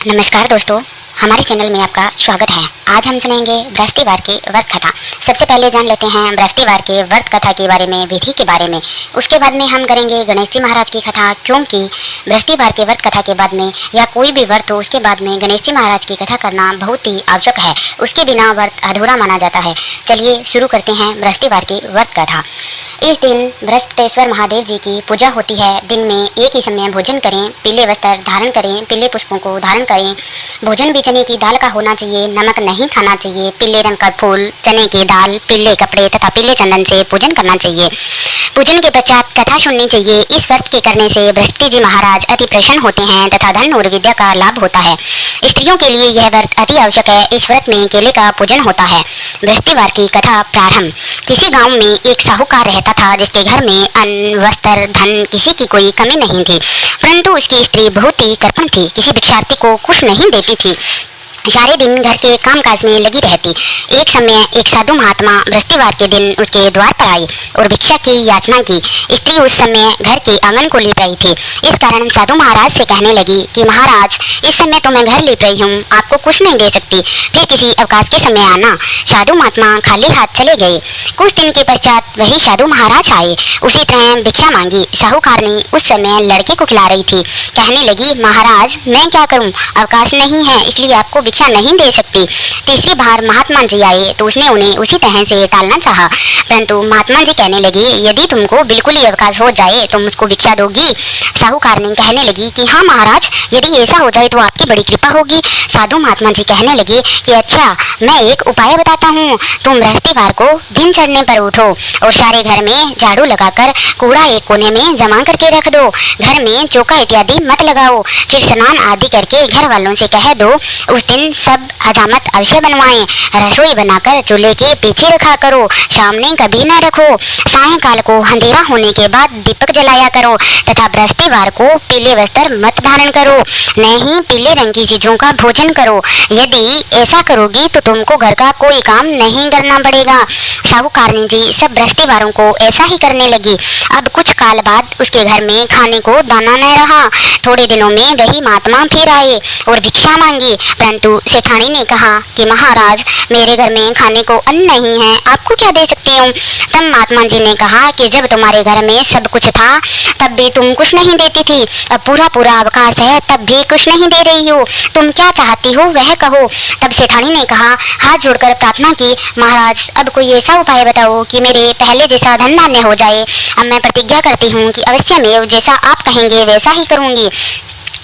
नमस्कार दोस्तों, हमारे चैनल में आपका स्वागत है। आज हम सुनेंगे बृहस्पतिवार की व्रत कथा। सबसे पहले जान लेते हैं बृहस्पतिवार के व्रत कथा के बारे में, विधि के बारे में। उसके बाद में हम करेंगे गणेश जी महाराज की कथा, क्योंकि बृहस्पतिवार के व्रत कथा के बाद में या कोई भी व्रत हो उसके बाद में गणेश जी महाराज की कथा करना बहुत ही आवश्यक है। उसके बिना व्रत अधूरा माना जाता है। चलिए शुरू करते हैं बृहस्पतिवार की व्रत कथा। इस दिन बृहस्पतेश्वर महादेव जी की पूजा होती है। दिन में एक ही समय भोजन करें, पीले वस्त्र धारण करें, पीले पुष्पों को धारण करें। भोजन भी चने की दाल का होना चाहिए, नमक नहीं खाना चाहिए। पीले रंग का फूल, चने की दाल, पीले कपड़े तथा पीले चंदन से पूजन करना चाहिए। पूजन के पश्चात कथा सुननी चाहिए। इस व्रत के करने से बृहस्पति जी महाराज अति प्रसन्न होते हैं तथा धन और विद्या का लाभ होता है। स्त्रियों के लिए यह व्रत अति आवश्यक है। इस व्रत में केले का पूजन होता है। बृहस्पतिवार की कथा प्रारंभ। किसी गांव में एक साहूकार रहता था, जिसके घर में अन्न, वस्त्र, धन किसी की कोई कमी नहीं थी, परंतु उसकी स्त्री बहुत ही कृपण थी, किसी भिक्षार्थी को कुछ नहीं देती थी, सारे दिन घर के कामकाज में लगी रहती। एक समय एक साधु महात्मा बृहस्पतिवार के दिन उसके द्वार पर आई और भिक्षा की याचना की। स्त्री उस समय घर के आंगन को लीप रही थी। इस कारण साधु महाराज से कहने लगी कि महाराज, इस समय तो मैं घर लीप रही हूँ, आपको कुछ नहीं दे सकती, फिर किसी अवकाश के समय आना। साधु महात्मा खाली हाथ चले गए। कुछ दिन के पश्चात वही साधु महाराज आए। उसी तरह भिक्षा मांगी। साहूकारनी उस समय लड़के को खिला रही थी। कहने लगी, महाराज मैं क्या करूँ, अवकाश नहीं है, इसलिए आपको भिक्षा नहीं दे सकती। तीसरी बार महात्मा जी आए तो उसने उन्हें उसी तरह से टालना चाहा, परंतु महात्मा जी कहने लगी, यदि तुमको बिल्कुल ही अवकाश हो जाए तो मुझको भिक्षा दोगी। साहूकार ने कहने लगी कि हाँ महाराज, यदि ऐसा हो जाए तो आपकी बड़ी कृपा होगी। साधु महात्मा जी कहने लगे कि अच्छा, मैं एक उपाय बताता हूँ। तुम बृहस्पतिवार को दिन चढ़ने पर उठो और सारे घर में झाड़ू लगाकर कूड़ा एक कोने में जमा करके रख दो। घर में चौका इत्यादि मत लगाओ। फिर स्नान आदि करके घर वालों से कह दो उस दिन सब हजामत अवश्य बनवाएं। रसोई बनाकर चूल्हे के पीछे रखा करो, सामने कभी न रखो। सायंकाल को अंधेरा होने के बाद दीपक जलाया करो तथा बृहस्पतिवार को पीले वस्त्र मत धारण करो, न ही पीले रंग की चीजों का भोजन करो। यदि ऐसा करोगी तो तुमको घर का कोई काम नहीं करना पड़ेगा। साहूकारनी जी सब बृहस्पतिवारों को ऐसा ही करने लगी। अब कुछ काल बाद उसके घर में खाने को दाना न रहा। थोड़े दिनों में वही महात्मा फिर आए और भिक्षा मांगी, परंतु सेठानी ने कहा कि महाराज, मेरे घर में खाने को अन्न नहीं है, आपको क्या दे सकती हूँ। तब महात्मा जी ने कहा कि जब तुम्हारे घर में सब कुछ था तब भी तुम कुछ नहीं देती थी, अब पूरा पूरा अवकाश है तब भी कुछ नहीं दे रही हो, तुम क्या चाहती हो वह कहो। तब सेठानी ने कहा, हाथ जोड़कर प्रार्थना की, महाराज अब कोई ऐसा उपाय बताओ कि मेरे पहले जैसा धन धान्य हो जाए। अब मैं प्रतिज्ञा करती हूँ कि अवश्य में जैसा आप कहेंगे वैसा ही करूँगी।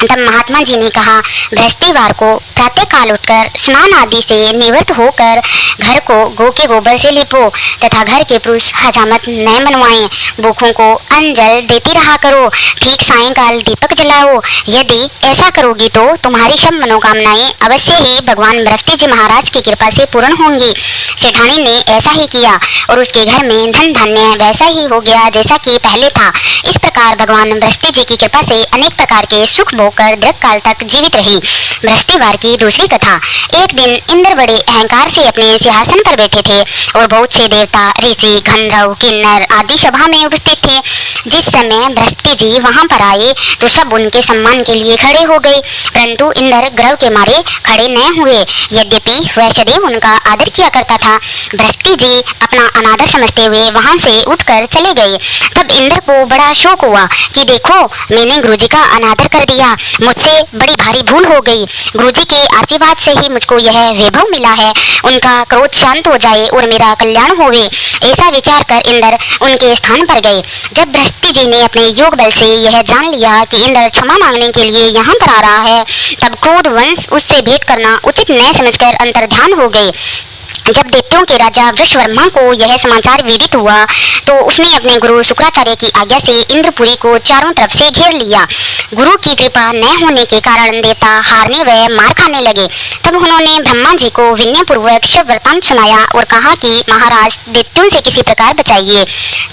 तब महात्मा जी ने कहा, बृहस्पतिवार को प्रातः काल उठकर स्नान आदि से निवृत्त होकर घर को गौ के गोबर से लिपो तथा घर के पुरुष हजामत न बनवाएं। भूखों को अन्न जल देती रहा करो। ठीक सायंकाल दीपक जलाओ। यदि ऐसा करोगी तो तुम्हारी सब मनोकामनाएं अवश्य ही भगवान बृहस्पति जी महाराज की कृपा से पूर्ण होंगी। सेठानी ने ऐसा ही किया और उसके घर में धन धान्य वैसा ही हो गया जैसा कि पहले था। इस प्रकार भगवान बृहस्पति जी की कृपा से अनेक प्रकार के सुख भोग कर दीर्घ काल तक जीवित रही। बृहस्पतिवार की दूसरी कथा। एक दिन इंद्र बड़े अहंकार से अपने सिंहासन पर बैठे थे और बहुत से देवता, ऋषि, गंधर्व, किन्नर आदि सभा में उपस्थित थे। जिस समय बृहस्पति जी वहां पर आए तो सब उनके सम्मान के लिए खड़े हो गए, परंतु इंद्र गर्व के मारे खड़े न हुए। यद्यपि वह सदैव उनका आदर किया करता था। बृहस्पति जी अपना अनादर समझते हुए वहां से उठकर चले गए। तब इंद्र को बड़ा शोक हुआ कि देखो, मैंने गुरुजी का अनादर कर दिया, मुझसे बड़ी भारी भूल हो गई। गुरुजी के आशीर्वाद से ही मुझको यह वैभव मिला है। उनका क्रोध शांत हो जाए और मेरा कल्याण होवे, ऐसा विचार कर इंद्र उनके स्थान पर गए। जब बृहस्पति जी ने अपने योग बल से यह जान लिया कि इंद्र क्षमा मांगने के लिए यहाँ पर आ रहा है, तब क्रोध वंश उससे भेंट करना उचित न समझकर अंतर्ध्यान हो गए। जब दैत्यों के राजा वृषवर्मा को यह समाचार विदित हुआ तो उसने अपने गुरु शुक्राचार्य की आज्ञा से इंद्रपुरी को चारों तरफ से घेर लिया। गुरु की कृपा न होने के कारण देवता हारने व मार खाने लगे। तब उन्होंने ब्रह्मा जी को विनय पूर्वक शिव वृत्तांत सुनाया और कहा कि महाराज, दैत्यों से किसी प्रकार बचाइए।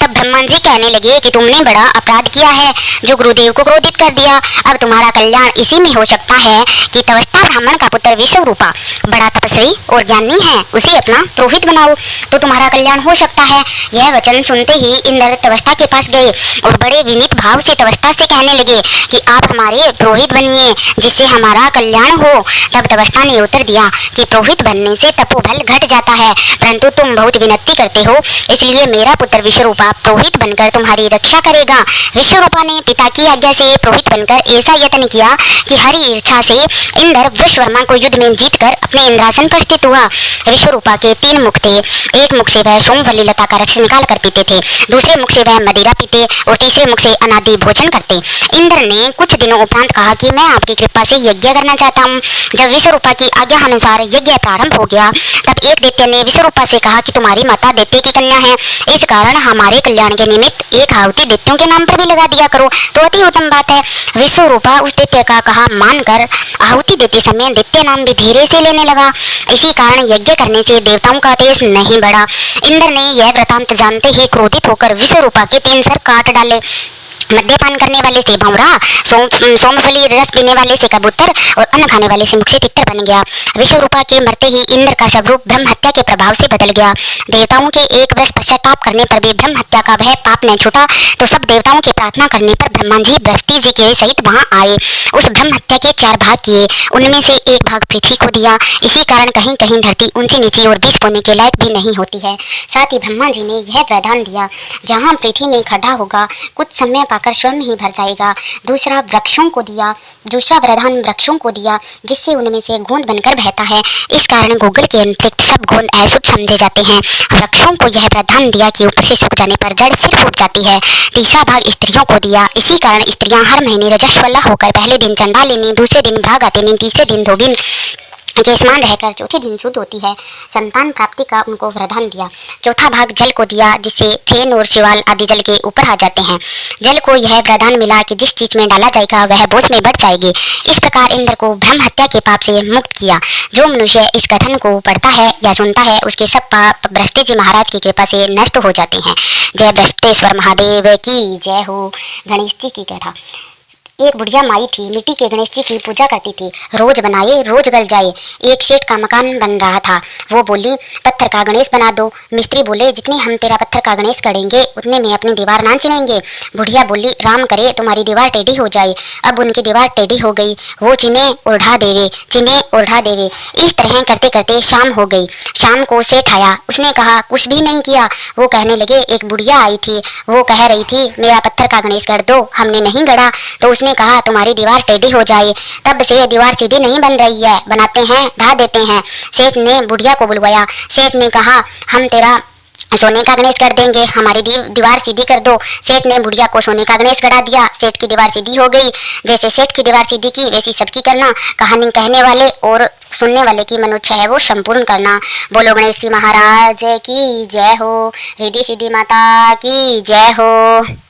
तब ब्रह्मा जी कहने लगे कि तुमने बड़ा अपराध किया है जो गुरुदेव को क्रोधित कर दिया। अब तुम्हारा कल्याण इसी में हो सकता है कि तवष्टा ब्राह्मण का पुत्र विश्वरूपा बड़ा तपस्वी और ज्ञानी है, उसे अपना पुरोहित बनाओ तो तुम्हारा कल्याण हो सकता है। यह वचन सुनते ही इंद्र त्वष्टा के पास गए और बड़े विनीत भाव से त्वष्टा से कहने लगे कि आप हमारे पुरोहित बनिए जिससे हमारा कल्याण हो। तब त्वष्टा ने उत्तर दिया कि पुरोहित बनने से तपोबल घट जाता है, परंतु तुम बहुत विनती करते हो, इसलिए मेरा पुत्र विश्वरूपा पुरोहित बनकर तुम्हारी रक्षा करेगा। विश्वरूपा ने पिता की आज्ञा से पुरोहित बनकर ऐसा यत्न किया कि हरि ईर्षा से इंद्र विश्वकर्मा को युद्ध में जीतकर अपने इंद्रासन पर स्थित हुआ। विश्वरूपा के 3 मुख थे। एक मुख से वह सोमवल्ली लता का रस निकाल कर पीते थे, दूसरे मुख से वह मदिरा पीते और तीसरे मुख से अनादि भोजन करते। इंद्र ने कुछ दिनों उपरांत कहा कि मैं आपकी कृपा से यज्ञ करना चाहता हूँ। जब विश्वरूपा की आज्ञा अनुसार यज्ञ प्रारंभ हो गया तब एक दैत्य ने विश्वरूपा से कहा कि तुम्हारी माता दैत्य की कन्या है, इस कारण हमारे कल्याण के निमित्त एक आहुति दैत्यों के नाम पर भी लगा दिया करो तो अति उत्तम बात है। विश्वरूपा उस दैत्य का कहा मानकर आहुति देते समय दैत्य नाम भी धीरे से लेने लगा। इसी कारण यज्ञ करने से देवताओं का तेज नहीं बढ़ा। इंद्र ने यह वृतांत जानते ही क्रोधित होकर विश्वरूपा के 3 सर काट डाले। मद्यपान करने वाले से भंवरा, सोमफली रस पीने वाले से कबूतर और अन्न खाने वाले से मुख से तितर बन गया। विश्वरूपा के मरते ही इंद्र का स्वरूप ब्रह्म हत्या के प्रभाव से बदल गया। देवताओं के एक वर्ष पश्चाताप करने पर भी ब्रह्म हत्या का वह पाप न छूटा तो सब देवताओं की प्रार्थना करने पर ब्रह्मा जी बृहस्पति जी के सहित वहां आए। उस ब्रह्म हत्या के 4 भाग किए, उनमें से एक भाग पृथ्वी को दिया। इसी कारण कहीं कहीं धरती ऊंची नीची और बीज बोने के लायक भी नहीं होती है। साथ ही ब्रह्मा जी ने यह वरदान दिया, जहाँ पृथ्वी में खड्डा होगा कुछ समय पाकर स्वयं ही भर जाएगा। दूसरा वरदान वृक्षों को दिया जिससे उनमें से गोंद बनकर बहता है। इस कारण गूगल के अंतरिक्ष सब गोंद अशुद्ध समझे जाते हैं। वृक्षों को यह वरदान दिया कि ऊपर से सूख जाने पर जड़ फिर फूट जाती है। तीसरा भाग स्त्रियों को दिया। इसी कारण स्त्रियां हर महीने रजस्वला होकर पहले दिन चंदा लेनी, दूसरे दिन भागातिनी, तीसरे दिन धोबिन के समान रहकर चौथे दिन शुद्ध होती है। संतान प्राप्ति का उनको वरदान दिया। चौथा भाग जल को दिया जिससे फेन और शिवाल आदि जल के ऊपर आ जाते हैं। जल को यह वरदान मिला कि जिस चीज में डाला जाएगा वह बोझ में बढ़ जाएगी। इस प्रकार इंद्र को ब्रह्म हत्या के पाप से मुक्त किया। जो मनुष्य इस कथन को पढ़ता है या सुनता है उसके सब पाप बृहस्पति जी महाराज की कृपा से नष्ट हो जाते हैं। जय बृहस्पतेश्वर महादेव की जय हो। गणेश जी की कथा। एक बुढ़िया माई थी, मिट्टी के गणेश जी की पूजा करती थी। रोज बनाए रोज गल जाए। एक सेठ का मकान बन रहा था। वो बोली पत्थर का गणेश बना दो। मिस्त्री बोले जितने हम तेरा पत्थर का गणेश करेंगे उतने में अपनी दीवार ना चिनेंगे। बुढ़िया बोली राम करे तुम्हारी दीवार टेढ़ी हो जाए। अब उनकी दीवार टेढ़ी हो गई। वो चिने और ढा देवे, चिने और ढा देवे। इस तरह करते करते शाम हो गई। शाम को सेठ आया। उसने कहा कुछ भी नहीं किया। वो कहने लगे एक बुढ़िया आई थी, वो कह रही थी मेरा पत्थर का गणेश कर दो। हमने नहीं गढ़ा तो उसने कहा तुम्हारी दीवार टेढ़ी हो जाए। तब से दीवार सीधी नहीं बन रही है, बनाते हैं ढा देते हैं। सेठ ने बुढ़िया को बुलवाया। सेठ ने कहा हम तेरा सोने का गणेश कर देंगे, हमारी दीवार सीधी कर दो। सेठ ने बुढ़िया को सोने का गणेश गढ़ा दिया। सेठ की दीवार सीधी हो गई। जैसे सेठ की दीवार सीधी की वैसी सबकी करना। कहानी कहने वाले और सुनने वाले की मनोच्छा है वो संपूर्ण करना। बोलो गणेश जी महाराज की जय हो। रिद्धि सिद्धि माता की जय हो।